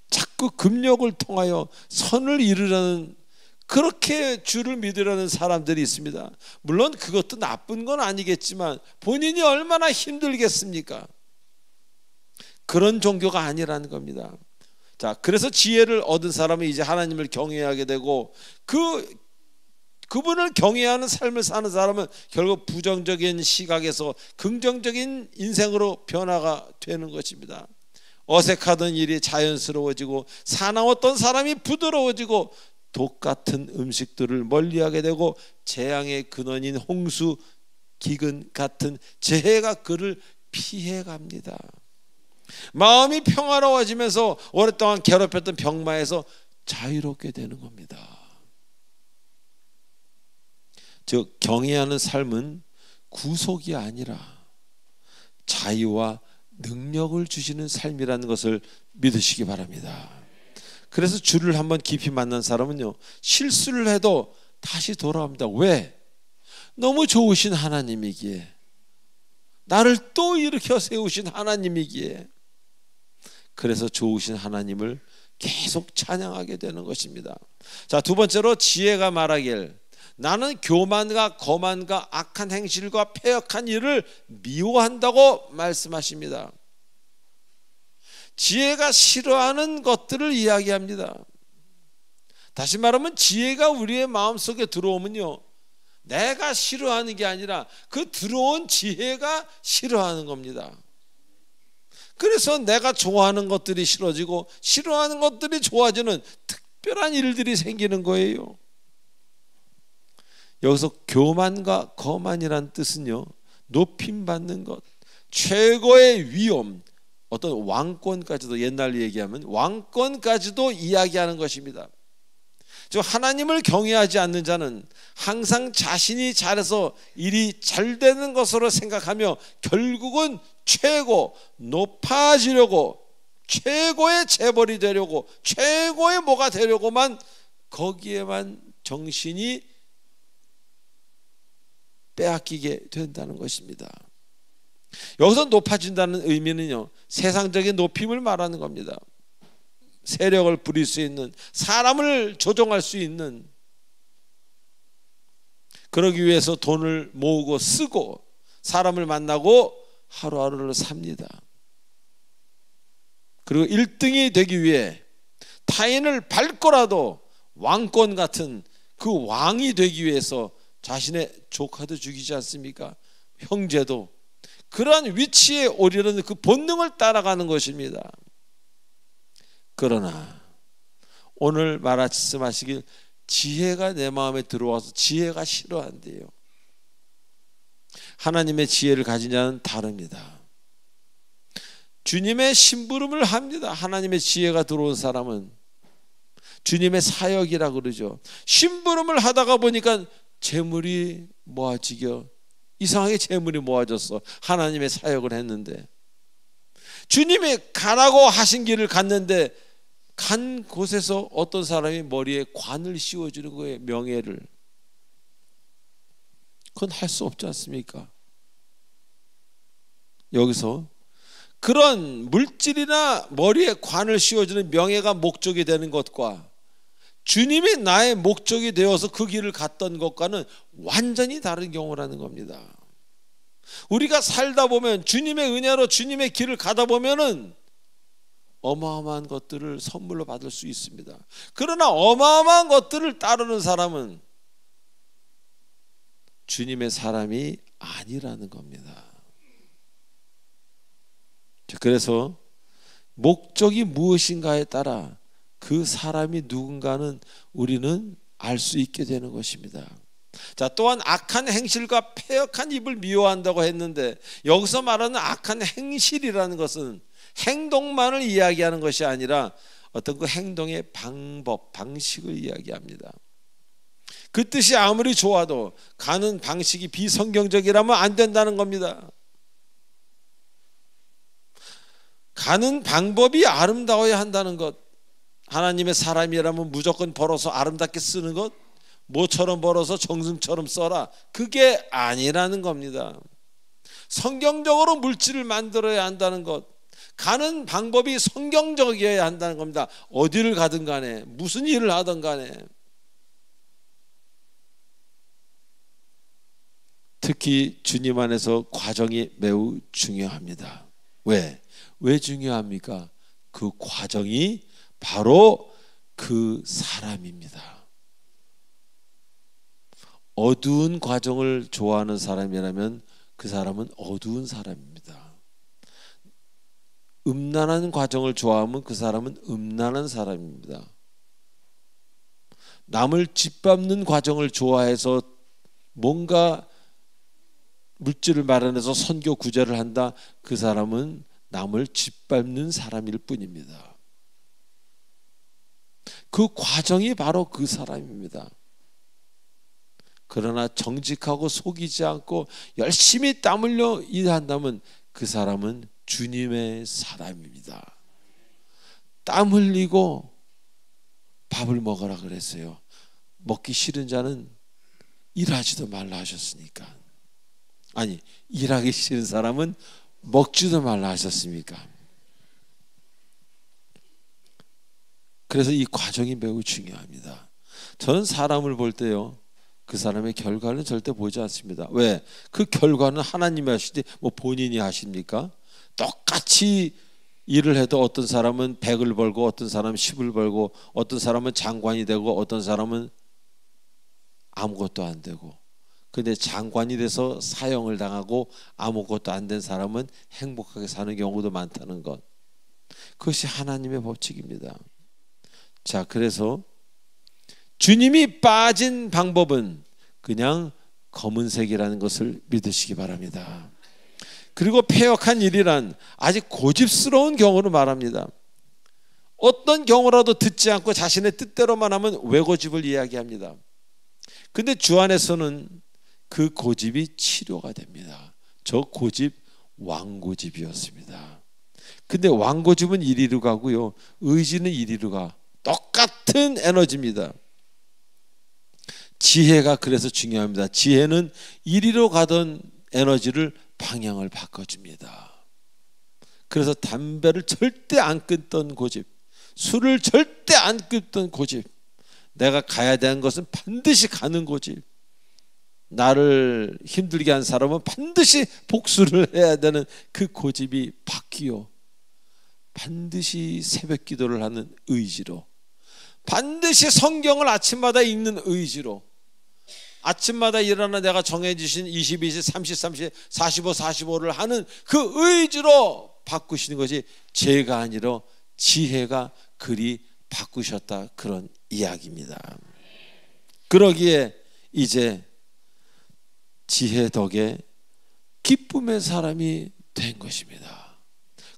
자꾸 금욕을 통하여 선을 이루려는, 그렇게 주를 믿으려는 사람들이 있습니다. 물론 그것도 나쁜 건 아니겠지만 본인이 얼마나 힘들겠습니까? 그런 종교가 아니라는 겁니다. 자, 그래서 지혜를 얻은 사람은 이제 하나님을 경외하게 되고 그분을 경외하는 삶을 사는 사람은 결국 부정적인 시각에서 긍정적인 인생으로 변화가 되는 것입니다. 어색하던 일이 자연스러워지고 사나웠던 사람이 부드러워지고 독같은 음식들을 멀리하게 되고 재앙의 근원인 홍수, 기근 같은 재해가 그를 피해갑니다. 마음이 평화로워지면서 오랫동안 괴롭혔던 병마에서 자유롭게 되는 겁니다. 즉 경외하는 삶은 구속이 아니라 자유와 능력을 주시는 삶이라는 것을 믿으시기 바랍니다. 그래서 주를 한번 깊이 만난 사람은요, 실수를 해도 다시 돌아옵니다. 왜? 너무 좋으신 하나님이기에, 나를 또 일으켜 세우신 하나님이기에. 그래서 좋으신 하나님을 계속 찬양하게 되는 것입니다. 자, 두 번째로 지혜가 말하길, 나는 교만과 거만과 악한 행실과 패역한 일을 미워한다고 말씀하십니다. 지혜가 싫어하는 것들을 이야기합니다. 다시 말하면 지혜가 우리의 마음속에 들어오면요, 내가 싫어하는 게 아니라 그 들어온 지혜가 싫어하는 겁니다. 그래서 내가 좋아하는 것들이 싫어지고 싫어하는 것들이 좋아지는 특별한 일들이 생기는 거예요. 여기서 교만과 거만이란 뜻은요, 높임받는 것, 최고의 위엄, 어떤 왕권까지도, 옛날 얘기하면 왕권까지도 이야기하는 것입니다. 즉 하나님을 경외하지 않는 자는 항상 자신이 잘해서 일이 잘 되는 것으로 생각하며 결국은 최고, 높아지려고, 최고의 재벌이 되려고, 최고의 뭐가 되려고만, 거기에만 정신이 빼앗기게 된다는 것입니다. 여기서 높아진다는 의미는요, 세상적인 높임을 말하는 겁니다. 세력을 부릴 수 있는, 사람을 조종할 수 있는, 그러기 위해서 돈을 모으고 쓰고 사람을 만나고 하루하루를 삽니다. 그리고 1등이 되기 위해 타인을 밟고라도 왕권 같은 그 왕이 되기 위해서 자신의 조카도 죽이지 않습니까? 형제도. 그러한 위치에 오르려는 그 본능을 따라가는 것입니다. 그러나 오늘 말씀하시길, 지혜가 내 마음에 들어와서 지혜가 싫어한대요. 하나님의 지혜를 가진 자는 다릅니다. 주님의 심부름을 합니다. 하나님의 지혜가 들어온 사람은 주님의 사역이라 그러죠. 심부름을 하다가 보니까 재물이 모아지겨. 이상하게 재물이 모아졌어. 하나님의 사역을 했는데 주님이 가라고 하신 길을 갔는데 간 곳에서 어떤 사람이 머리에 관을 씌워주는 거예요. 명예를. 그건 할 수 없지 않습니까? 여기서 그런 물질이나 머리에 관을 씌워주는 명예가 목적이 되는 것과 주님이 나의 목적이 되어서 그 길을 갔던 것과는 완전히 다른 경우라는 겁니다. 우리가 살다 보면 주님의 은혜로 주님의 길을 가다 보면은 어마어마한 것들을 선물로 받을 수 있습니다. 그러나 어마어마한 것들을 따르는 사람은 주님의 사람이 아니라는 겁니다. 그래서 목적이 무엇인가에 따라 그 사람이 누군가는 우리는 알 수 있게 되는 것입니다. 자, 또한 악한 행실과 패역한 입을 미워한다고 했는데 여기서 말하는 악한 행실이라는 것은 행동만을 이야기하는 것이 아니라 어떤 그 행동의 방법, 방식을 이야기합니다. 그 뜻이 아무리 좋아도 가는 방식이 비성경적이라면 안 된다는 겁니다. 가는 방법이 아름다워야 한다는 것, 하나님의 사람이라면 무조건 벌어서 아름답게 쓰는 것, 모처럼 벌어서 정승처럼 써라, 그게 아니라는 겁니다. 성경적으로 물질을 만들어야 한다는 것, 가는 방법이 성경적이어야 한다는 겁니다. 어디를 가든 간에 무슨 일을 하든 간에. 특히 주님 안에서 과정이 매우 중요합니다. 왜 중요합니까? 그 과정이 바로 그 사람입니다. 어두운 과정을 좋아하는 사람이라면 그 사람은 어두운 사람입니다. 음란한 과정을 좋아하면 그 사람은 음란한 사람입니다. 남을 짓밟는 과정을 좋아해서 뭔가 물질을 마련해서 선교 구제를 한다, 그 사람은 남을 짓밟는 사람일 뿐입니다. 그 과정이 바로 그 사람입니다. 그러나 정직하고 속이지 않고 열심히 땀 흘려 일한다면 그 사람은 주님의 사람입니다. 땀 흘리고 밥을 먹으라 그랬어요. 먹기 싫은 자는 일하지도 말라 하셨으니까. 아니, 일하기 싫은 사람은 먹지도 말라 하셨습니까? 그래서 이 과정이 매우 중요합니다. 저는 사람을 볼 때요, 그 사람의 결과는 절대 보지 않습니다. 왜? 그 결과는 하나님이 하시지 뭐 본인이 하십니까? 똑같이 일을 해도 어떤 사람은 100을 벌고 어떤 사람은 10을 벌고 어떤 사람은 장관이 되고 어떤 사람은 아무것도 안 되고, 근데 장관이 돼서 사형을 당하고 아무것도 안 된 사람은 행복하게 사는 경우도 많다는 것, 그것이 하나님의 법칙입니다. 자, 그래서 주님이 빠진 방법은 그냥 검은색이라는 것을 믿으시기 바랍니다. 그리고 패역한 일이란 아주 고집스러운 경우를 말합니다. 어떤 경우라도 듣지 않고 자신의 뜻대로만 하면 외고집을 이야기합니다. 근데 주 안에서는 그 고집이 치료가 됩니다. 저 고집 왕고집이었습니다. 근데 왕고집은 이리로 가고요, 의지는 이리로 가. 똑같은 에너지입니다. 지혜가 그래서 중요합니다. 지혜는 이리로 가던 에너지를 방향을 바꿔줍니다. 그래서 담배를 절대 안 끊던 고집, 술을 절대 안 끊던 고집, 내가 가야 되는 것은 반드시 가는 고집, 나를 힘들게 한 사람은 반드시 복수를 해야 되는 그 고집이 바뀌어 반드시 새벽 기도를 하는 의지로, 반드시 성경을 아침마다 읽는 의지로, 아침마다 일어나 내가 정해주신 20, 20, 30, 30, 45, 45를 하는 그 의지로 바꾸시는 것이 죄가 아니라 지혜가 그리 바꾸셨다, 그런 이야기입니다. 그러기에 이제 지혜 덕에 기쁨의 사람이 된 것입니다.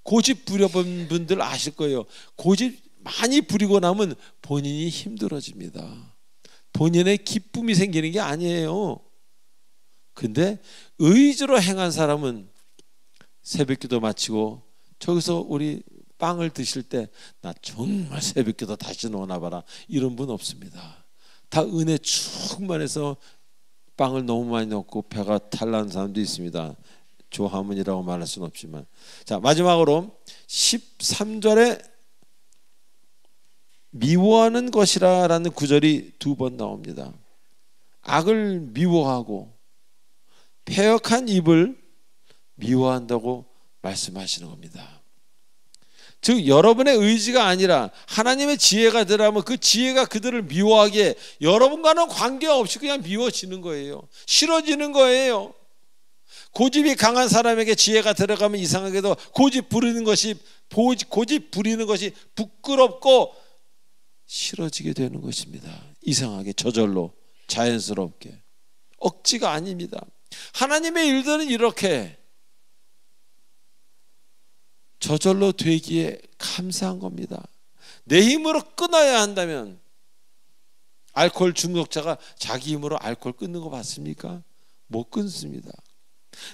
고집 부려본 분들 아실 거예요. 고집 많이 부리고 나면 본인이 힘들어집니다. 본인의 기쁨이 생기는 게 아니에요. 근데 의지로 행한 사람은 새벽기도 마치고 저기서 우리 빵을 드실 때 나 정말 새벽기도 다시 오나 봐라 이런 분 없습니다. 다 은혜 충만해서 빵을 너무 많이 넣고 배가 탈난 사람도 있습니다. 조화문이라고 말할 수는 없지만. 자, 마지막으로 13절에 미워하는 것이라 라는 구절이 2번 나옵니다. 악을 미워하고 패역한 입을 미워한다고 말씀하시는 겁니다. 즉 여러분의 의지가 아니라 하나님의 지혜가 들어가면 그 지혜가 그들을 미워하게 여러분과는 관계없이 그냥 미워지는 거예요. 싫어지는 거예요. 고집이 강한 사람에게 지혜가 들어가면 이상하게도 고집 부리는 것이 부끄럽고 싫어지게 되는 것입니다. 이상하게 저절로 자연스럽게 억지가 아닙니다. 하나님의 일들은 이렇게 저절로 되기에 감사한 겁니다. 내 힘으로 끊어야 한다면 알코올 중독자가 자기 힘으로 알코올 끊는 거 봤습니까? 못 끊습니다.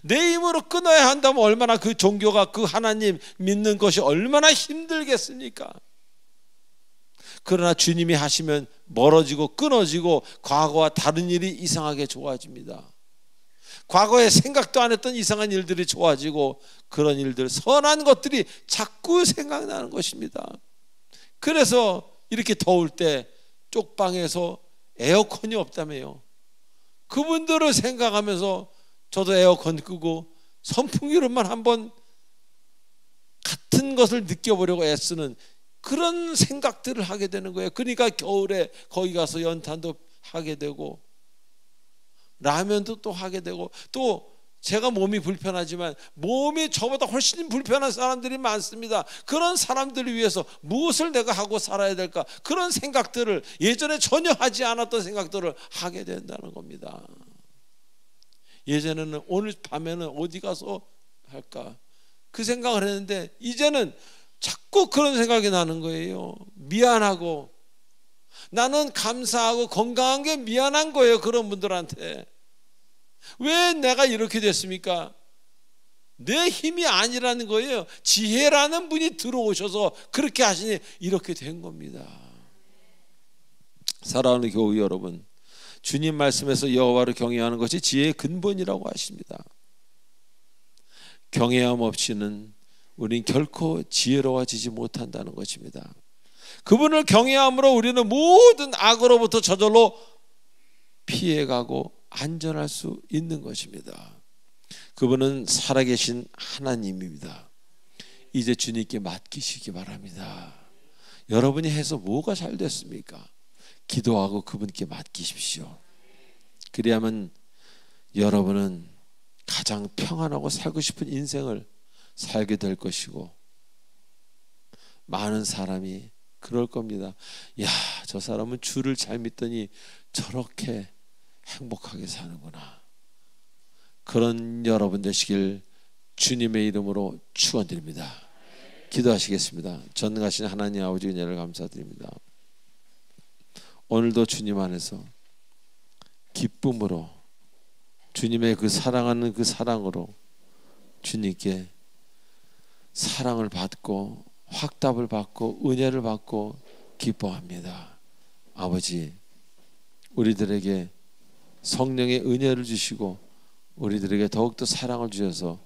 내 힘으로 끊어야 한다면 얼마나 그 종교가 그 하나님 믿는 것이 얼마나 힘들겠습니까? 그러나 주님이 하시면 멀어지고 끊어지고 과거와 다른 일이 이상하게 좋아집니다. 과거에 생각도 안 했던 이상한 일들이 좋아지고 그런 일들, 선한 것들이 자꾸 생각나는 것입니다. 그래서 이렇게 더울 때 쪽방에서 에어컨이 없다며요. 그분들을 생각하면서 저도 에어컨 끄고 선풍기로만 한번 같은 것을 느껴보려고 애쓰는 그런 생각들을 하게 되는 거예요. 그러니까 겨울에 거기 가서 연탄도 하게 되고 라면도 또 하게 되고, 또 제가 몸이 불편하지만 몸이 저보다 훨씬 불편한 사람들이 많습니다. 그런 사람들을 위해서 무엇을 내가 하고 살아야 될까, 그런 생각들을, 예전에 전혀 하지 않았던 생각들을 하게 된다는 겁니다. 예전에는 오늘 밤에는 어디 가서 할까 그 생각을 했는데 이제는 자꾸 그런 생각이 나는 거예요. 미안하고, 나는 감사하고 건강한 게 미안한 거예요. 그런 분들한테 왜 내가 이렇게 됐습니까? 내 힘이 아니라는 거예요. 지혜라는 분이 들어오셔서 그렇게 하시니 이렇게 된 겁니다. 사랑하는 교우 여러분, 주님 말씀에서 여호와를 경외하는 것이 지혜의 근본이라고 하십니다. 경외함 없이는 우린 결코 지혜로워지지 못한다는 것입니다. 그분을 경외함으로 우리는 모든 악으로부터 저절로 피해가고 안전할 수 있는 것입니다. 그분은 살아계신 하나님입니다. 이제 주님께 맡기시기 바랍니다. 여러분이 해서 뭐가 잘 됐습니까? 기도하고 그분께 맡기십시오. 그래야만 여러분은 가장 평안하고 살고 싶은 인생을 살게 될 것이고, 많은 사람이 그럴 겁니다. 야, 저 사람은 주를 잘 믿더니 저렇게 행복하게 사는구나. 그런 여러분 되시길 주님의 이름으로 축원드립니다. 기도하시겠습니다. 전능하신 하나님 아버지 은혜를 감사드립니다. 오늘도 주님 안에서 기쁨으로, 주님의 그 사랑하는 그 사랑으로 주님께 사랑을 받고 확답을 받고 은혜를 받고 기뻐합니다. 아버지, 우리들에게 성령의 은혜를 주시고 우리들에게 더욱더 사랑을 주셔서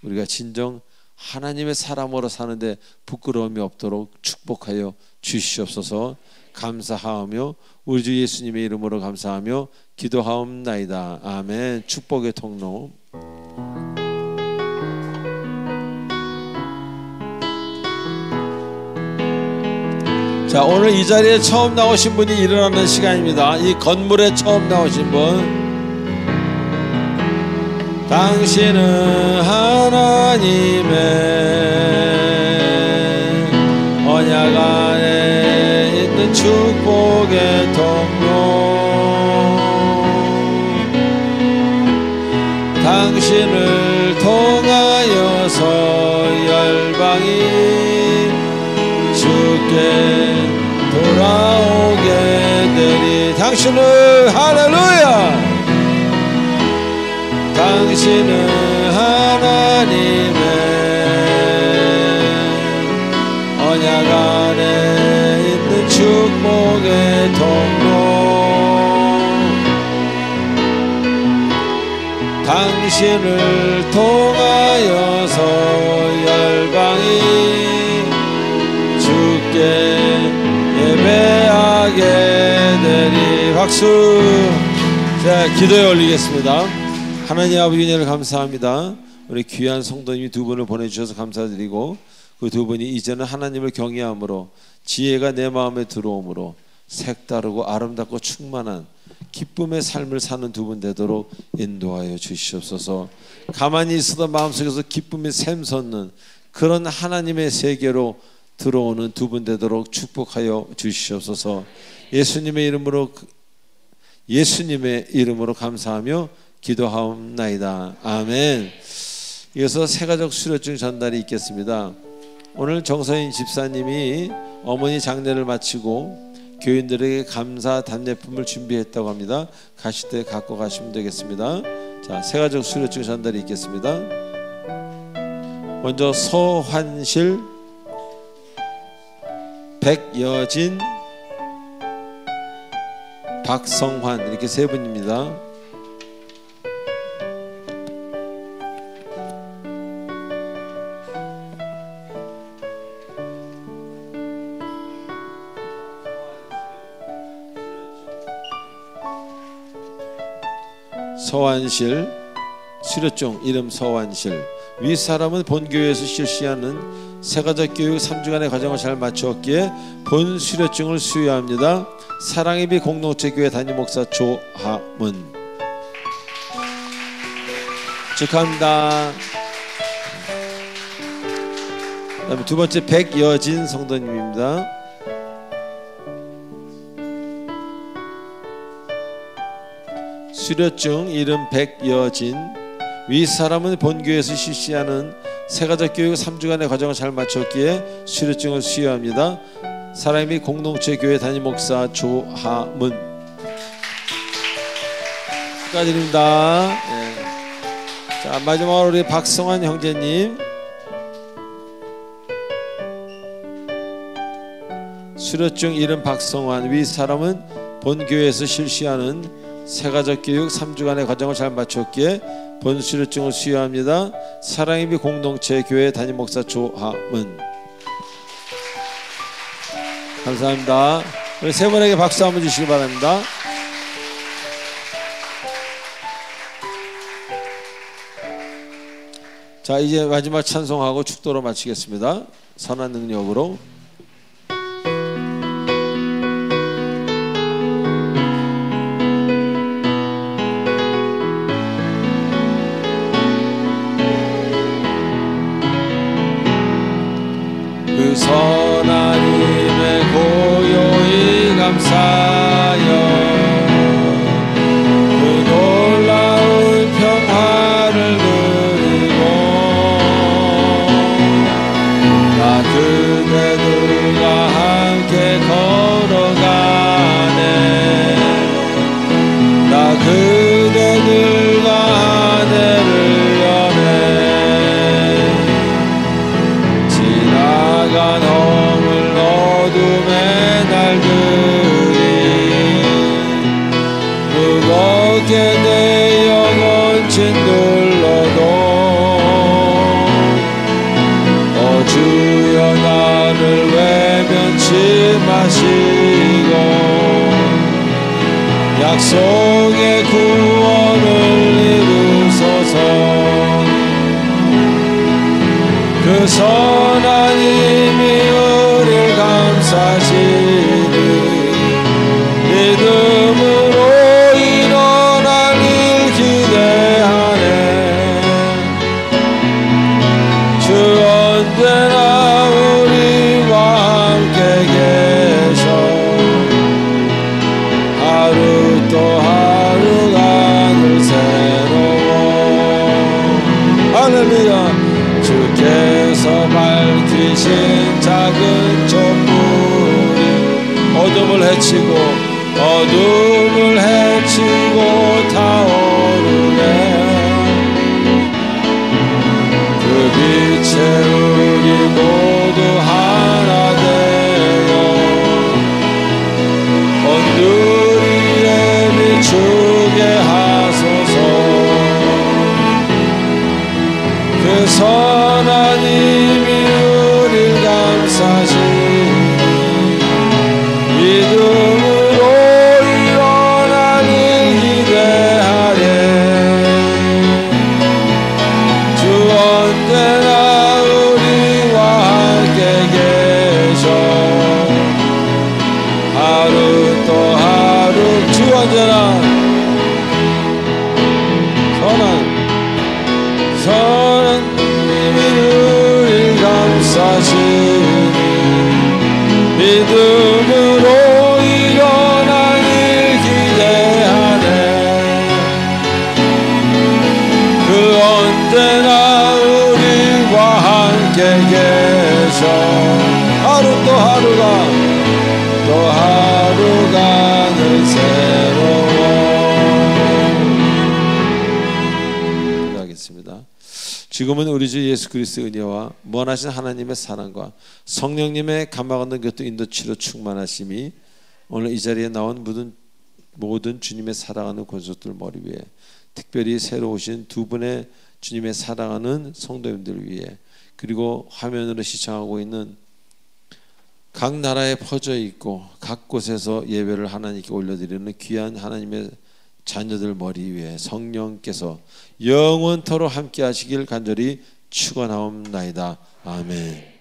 우리가 진정 하나님의 사람으로 사는데 부끄러움이 없도록 축복하여 주시옵소서. 감사하며 우리 주 예수님의 이름으로 감사하며 기도하옵나이다. 아멘. 축복의 통로. 자, 오늘 이 자리에 처음 나오신 분이 일어나는 시간입니다. 이 건물에 처음 나오신 분, 당신은 하나님의 언약 안에 있는 축복의 통로, 당신을 통하여서 열방이 당신은 할렐루야 당신은 하나님의 언약 안에 있는 축복의 통로 당신을 통하여서 열방이 주께 예배하게 되리. 박수. 자, 기도에 올리겠습니다. 하나님 아버지 은혜를 감사합니다. 우리 귀한 성도님이 두 분을 보내주셔서 감사드리고 그 두 분이 이제는 하나님을 경외함으로 지혜가 내 마음에 들어오므로 색다르고 아름답고 충만한 기쁨의 삶을 사는 두 분 되도록 인도하여 주시옵소서. 가만히 있어도 마음속에서 기쁨이 샘솟는 그런 하나님의 세계로 들어오는 두 분 되도록 축복하여 주시옵소서. 예수님의 이름으로 감사하며 기도하옵나이다. 아멘. 이어서 새가족 수료증 전달이 있겠습니다. 오늘 정서인 집사님이 어머니 장례를 마치고 교인들에게 감사 답례품을 준비했다고 합니다. 가실 때 갖고 가시면 되겠습니다. 자, 새가족 수료증 전달이 있겠습니다. 먼저 서환실, 백여진, 박성환 이렇게 세 분입니다. 서환실 수료증 이름 서환실. 윗사람은 본교회에서 실시하는 새가족 교육 3주간의 과정을 잘 마쳤기에 본 수료증을 수여합니다. 사랑의 빛 공동체교회 담임목사 조하문. 축하합니다. 그다음에 두 번째 백여진 성도님입니다. 수료증 이름 백여진. 윗사람은 본교회에서 실시하는 새가족 교육 3주간의 과정을 잘 마쳤기에 수료증을 수여합니다. 사랑의 공동체 교회 담임 목사 조하문. 축하드립니다. 네. 자, 마지막으로 우리 박성환 형제님 수료증 이름 박성환. 윗사람은 본교회에서 실시하는 새가족 교육 3주간의 과정을 잘 마쳤기에 본 수료증을 수여합니다. 사랑의 빛 공동체 교회 담임 목사 조하문. 감사합니다. 우리 세 분에게 박수 한번 주시기 바랍니다. 자, 이제 마지막 찬송하고 축도로 마치겠습니다. 선한 능력으로. 선하님의 고요히 감사하여 그 놀라운 평화를 누리고 나 그대들과 함께 걸어가네. 나 그대들과 하늘을 여네. 지나간 허물 어둠의 날들이 무겁게 내 영혼 짓눌러도 주여 나를 외면치 마시고 약속의 구원을 이루소서. 그 선하님이 우릴 감싸시니 믿음으로 일어날 일 기대하네. 주 언제나 우리와 함께 계셔 하루 또 하루가 늘 새로워. 할렐루야. 주께서 밝히신 작은 촛불이 어둠을 헤치고 어둠을 헤치고 타오르네. 그 빛에 우리 모두 하나 되어 온누리에 비추게 하소서. 그 선하님이 우릴 감싸시니 믿음으로 일어나길 기대하리. 주 언제나 우리와 함께 계셔. 하루 또 하루 주 언제나 선하님이 우릴 감싸시니 믿음으로 일어나길 기대하네. 그 언제나 우리와 함께 계셔. 하루 또 하루가 늘 새로워. 기도하겠습니다. 지금은 우리 주 예수 그리스도의 은혜와 무한하신 하나님의 사랑과 성령님의 감화 같은 교통 인도치료 충만하심이 오늘 이 자리에 나온 모든 주님의 사랑하는 권속들 머리 위에, 특별히 새로 오신 두 분의 주님의 사랑하는 성도님들 위에, 그리고 화면으로 시청하고 있는 각 나라에 퍼져 있고 각 곳에서 예배를 하나님께 올려드리는 귀한 하나님의 자녀들 머리 위에 성령께서 영원토록 함께 하시길 간절히 축원하옵나이다. 아멘.